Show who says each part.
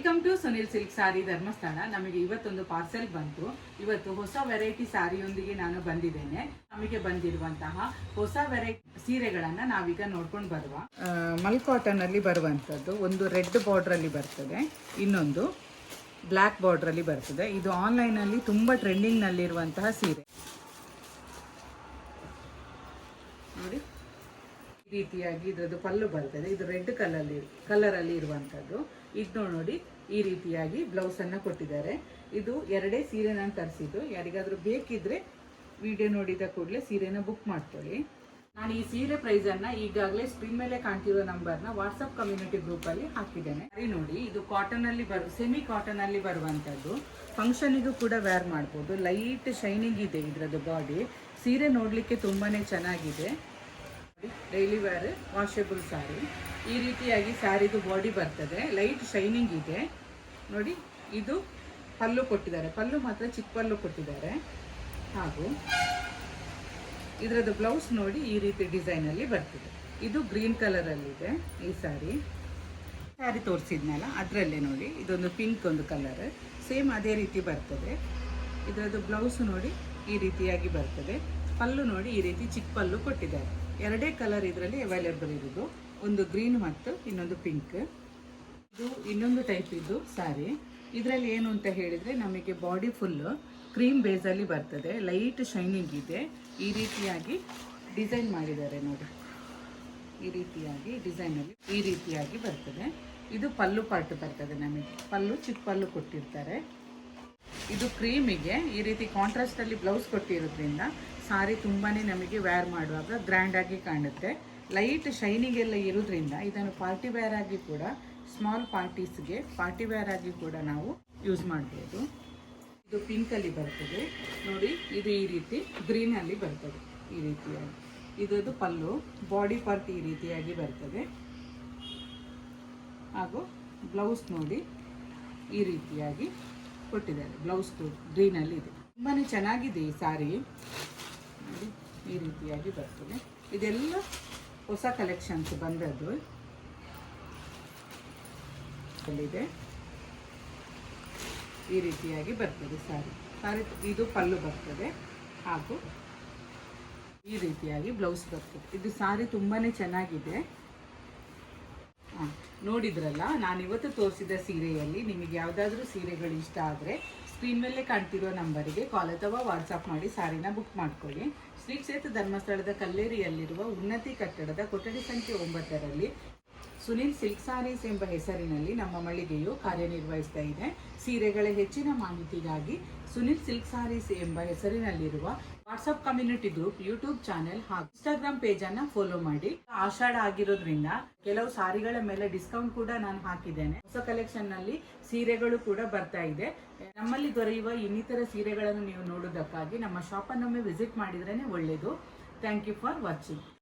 Speaker 1: Welcome to Sunil silk ಸಾರಿ ಧರ್ಮಸ್ಥಳ. ನಮಗೆ ಇವತ್ತೊಂದು parcel ಬಂತು. ಇವತ್ತು ಹೊಸ ವೆರೈಟಿ ಸಾರಿಯೊಂದಿಗೆ ನಾನು ಬಂದಿದ್ದೇನೆ. ನಮಗೆ ಬಂದಿರುವಂತಹ ಹೊಸ ವೆರೈಟಿ ಸೀರೆಗಳನ್ನ ನಾವೀಗ ನೋಡ್ಕೊಂಡು ಬರುವ. ಮಲ್ ಕಾಟನ್ ಅಲ್ಲಿ ಬರುವಂತದ್ದು ಒಂದು ರೆಡ್ ಬಾರ್ಡರ್ ಅಲ್ಲಿ ಬರ್ತದೆ, ಇನ್ನೊಂದು ಬ್ಲ್ಯಾಕ್ ಬಾರ್ಡರ್ ಅಲ್ಲಿ ಬರ್ತದೆ. ಇದು ಆನ್ಲೈನ್ ಅಲ್ಲಿ ತುಂಬಾ ಟ್ರೆಂಡಿಂಗ್ ನಲ್ಲಿರುವಂತಹ ಸೀರೆ. ನೋಡಿ, ಈ ರೀತಿಯಾಗಿ ಇದರದ್ದು ಪಲ್ಲು ಬರ್ತದೆ. ಇದು ರೆಡ್ ಕಲರ್ ಅಲ್ಲಿ ಇರುವಂತದ್ದು. ಇದು ನೋಡಿ, ಈ ರೀತಿಯಾಗಿ ಬ್ಲೌಸ್ ಅನ್ನ ಕೊಟ್ಟಿದ್ದಾರೆ. ಇದು ಎರಡೇ ಸೀರೆ ನಾನು ತರಿಸಿದ್ದು. ಯಾರಿಗಾದ್ರೂ ಬೇಕಿದ್ರೆ ವಿಡಿಯೋ ನೋಡಿದ ಕೂಡಲೇ ಸೀರೆನ ಬುಕ್ ಮಾಡ್ಕೊಳ್ಳಿ. ನಾನು ಈ ಸೀರೆ ಪ್ರೈಸ್ ಅನ್ನ ಈಗಾಗಲೇ ಸ್ಕ್ರೀನ್ ಮೇಲೆ ಕಾಣ್ತಿರೋ ನಂಬರ್ನ ವಾಟ್ಸಪ್ ಕಮ್ಯುನಿಟಿ ಗ್ರೂಪ್ ಅಲ್ಲಿ ಹಾಕಿದ್ದೇನೆ. ನೋಡಿ, ಇದು ಕಾಟನ್ ಅಲ್ಲಿ ಸೆಮಿ ಕಾಟನ್ ಅಲ್ಲಿ ಬರುವಂತದ್ದು. ಫಂಕ್ಷನಿಗೂ ಕೂಡ ವೇರ್ ಮಾಡ್ಬೋದು. ಲೈಟ್ ಶೈನಿಂಗ್ ಇದೆ ಇದರದ್ದು ಬಾಡಿ. ಸೀರೆ ನೋಡ್ಲಿಕ್ಕೆ ತುಂಬಾನೇ ಚೆನ್ನಾಗಿದೆ. ಡೈಲಿ ವೇರ್ ವಾಷೇಬಲ್ ಸಾರಿ. ಈ ರೀತಿಯಾಗಿ ಸ್ಯಾರಿದು ಬಾಡಿ ಬರ್ತದೆ, ಲೈಟ್ ಶೈನಿಂಗ್ ಇದೆ. ನೋಡಿ, ಇದು ಪಲ್ಲು ಕೊಟ್ಟಿದ್ದಾರೆ. ಪಲ್ಲು ಮಾತ್ರ ಚಿಕ್ಕ ಪಲ್ಲು ಕೊಟ್ಟಿದ್ದಾರೆ. ಹಾಗೂ ಇದರದ್ದು ಬ್ಲೌಸ್ ನೋಡಿ, ಈ ರೀತಿ ಡಿಸೈನ್ ಅಲ್ಲಿ ಬರ್ತದೆ. ಇದು ಗ್ರೀನ್ ಕಲರ್ ಅಲ್ಲಿ ಇದೆ. ಈ ಸ್ಯಾರಿ ತೋರಿಸಿದ್ನಲ್ಲ ಅದರಲ್ಲೇ ನೋಡಿ, ಇದೊಂದು ಪಿಂಕ್ ಒಂದು ಕಲರ್, ಸೇಮ್ ಅದೇ ರೀತಿ ಬರ್ತದೆ. ಇದರದ್ದು ಬ್ಲೌಸ್ ನೋಡಿ, ಈ ರೀತಿಯಾಗಿ ಬರ್ತದೆ. ಪಲ್ಲು ನೋಡಿ, ಈ ರೀತಿ ಚಿಕ್ಕ ಪಲ್ಲು ಕೊಟ್ಟಿದ್ದಾರೆ. ಎರಡೇ ಕಲರ್ ಇದರಲ್ಲಿ ಅವೈಲೇಬಲ್ ಇರೋದು, ಒಂದು ಗ್ರೀನ್ ಮತ್ತು ಇನ್ನೊಂದು ಪಿಂಕ್. ಇದು ಇನ್ನೊಂದು ಟೈಪ್ ಇದ್ದು ಸ್ಯಾರಿ. ಇದರಲ್ಲಿ ಏನು ಅಂತ ಹೇಳಿದರೆ, ನಮಗೆ ಬಾಡಿ ಫುಲ್ಲು ಕ್ರೀಮ್ ಬೇಸಲ್ಲಿ ಬರ್ತದೆ, ಲೈಟ್ ಶೈನಿಂಗ್ ಇದೆ. ಈ ರೀತಿಯಾಗಿ ಡಿಸೈನ್ ಮಾಡಿದ್ದಾರೆ ನೋಡಿ, ಈ ರೀತಿಯಾಗಿ ಡಿಸೈನಲ್ಲಿ ಈ ರೀತಿಯಾಗಿ ಬರ್ತದೆ. ಇದು ಪಲ್ಲು ಪಾರ್ಟ್ ಬರ್ತದೆ. ನಮಗೆ ಪಲ್ಲು ಚಿಕ್ಕ ಪಲ್ಲು ಕೊಟ್ಟಿರ್ತಾರೆ. ಇದು ಕ್ರೀಮಿಗೆ ಈ ರೀತಿ ಕಾಂಟ್ರಾಸ್ಟ್ ಅಲ್ಲಿ ಬ್ಲೌಸ್ ಕೊಟ್ಟಿರೋದ್ರಿಂದ ಸಾರಿ ತುಂಬಾನೇ ನಮಗೆ ವೇರ್ ಮಾಡುವಾಗ ಗ್ರ್ಯಾಂಡ್ ಆಗಿ ಕಾಣುತ್ತೆ. ಲೈಟ್ ಶೈನಿಂಗ್ ಎಲ್ಲ ಇರೋದ್ರಿಂದ ಇದನ್ನು ಪಾರ್ಟಿ ವೇರ್ ಆಗಿ ಕೂಡ, ಸ್ಮಾಲ್ ಪಾರ್ಟೀಸ್ಗೆ ಪಾರ್ಟಿ ವೇರ್ ಆಗಿ ಕೂಡ ನಾವು ಯೂಸ್ ಮಾಡ್ಬೋದು. ಇದು ಪಿಂಕ್ ಅಲ್ಲಿ ಬರ್ತದೆ ನೋಡಿ, ಇದು ಈ ರೀತಿ ಗ್ರೀನ್ ಅಲ್ಲಿ ಬರ್ತದೆ. ಈ ರೀತಿಯಾಗಿ ಇದರದ್ದು ಪಲ್ಲು, ಬಾಡಿ ಪಾರ್ಟ್ ಈ ರೀತಿಯಾಗಿ ಬರ್ತದೆ. ಹಾಗೂ ಬ್ಲೌಸ್ ನೋಡಿ, ಈ ರೀತಿಯಾಗಿ ಕೊಟ್ಟಿದ್ದಾರೆ. ಬ್ಲೌಸ್ ಗ್ರೀನ್ ಅಲ್ಲಿ ಇದೆ. ತುಂಬಾನೇ ಚೆನ್ನಾಗಿದೆ ಈ ಸಾರಿ. ನೋಡಿ, ಈ ರೀತಿಯಾಗಿ ಬರ್ತದೆ. ಇದೆಲ್ಲ ಹೊಸ ಕಲೆಕ್ಷನ್ಸ್ ಬಂದದ್ದು ಇದೆ. ಈ ರೀತಿಯಾಗಿ ಬರ್ತದೆ ಸಾರಿ. ಇದು ಪಲ್ಲು ಬರ್ತದೆ ಹಾಗೂ ಈ ರೀತಿಯಾಗಿ ಬ್ಲೌಸ್ ಬರ್ತದೆ. ಇದು ಸಾರಿ ತುಂಬಾನೇ ಚೆನ್ನಾಗಿದೆ. ನೋಡಿದ್ರಲ್ಲ, ನಾನಿವತ್ತು ತೋರಿಸಿದ ಸೀರೆಯಲ್ಲಿ ನಿಮಗೆ ಯಾವುದಾದ್ರೂ ಸೀರೆಗಳು ಇಷ್ಟ ಆದರೆ ಸ್ಕ್ರೀನ್ ಮೇಲೆ ಕಾಣ್ತಿರೋ ನಂಬರಿಗೆ ಕಾಲ್ ಅಥವಾ ವಾಟ್ಸಪ್ ಮಾಡಿ ಸಾರಿನ ಬುಕ್ ಮಾಡ್ಕೊಳ್ಳಿ. ಶ್ರೀ ಕ್ಷೇತ್ರ ಧರ್ಮಸ್ಥಳದ ಕಲ್ಲೇರಿಯಲ್ಲಿರುವ ಉನ್ನತಿ ಕಟ್ಟಡದ ಕೊಠಡಿ ಸಂಖ್ಯೆ 9ರಲ್ಲಿ ಸುನಿಲ್ ಸಿಲ್ಕ್ ಸಾರೀಸ್ ಎಂಬ ಹೆಸರಿನಲ್ಲಿ ನಮ್ಮ ಮಳಿಗೆಯು ಕಾರ್ಯನಿರ್ವಹಿಸ್ತಾ ಇದೆ. ಸೀರೆಗಳ ಹೆಚ್ಚಿನ ಮಾಹಿತಿಗಾಗಿ ಸುನಿಲ್ ಸಿಲ್ಕ್ ಸಾರೀಸ್ ಎಂಬ ಹೆಸರಿನಲ್ಲಿರುವ WhatsApp community group, YouTube channel ಹಾಗೂ ಇನ್ಸ್ಟಾಗ್ರಾಮ್ ಪೇಜ್ ಅನ್ನ ಫಾಲೋ ಮಾಡಿ. ಆಷಾಢ ಆಗಿರೋದ್ರಿಂದ ಕೆಲವು ಸಾರಿಗಳ ಮೇಲೆ ಡಿಸ್ಕೌಂಟ್ ಕೂಡ ನಾನು ಹಾಕಿದ್ದೇನೆ. ಹೊಸ ಕಲೆಕ್ಷನ್ ನಲ್ಲಿ ಸೀರೆಗಳು ಕೂಡ ಬರ್ತಾ ಇದೆ. ನಮ್ಮಲ್ಲಿ ದೊರೆಯುವ ಇನ್ನಿತರ ಸೀರೆಗಳನ್ನು ನೀವು ನೋಡೋದಕ್ಕಾಗಿ ನಮ್ಮ ಶಾಪ್ ಅನ್ನೊಮ್ಮೆ ವಿಸಿಟ್ ಮಾಡಿದ್ರೇನೆ ಒಳ್ಳೆಯದು. Thank you for watching.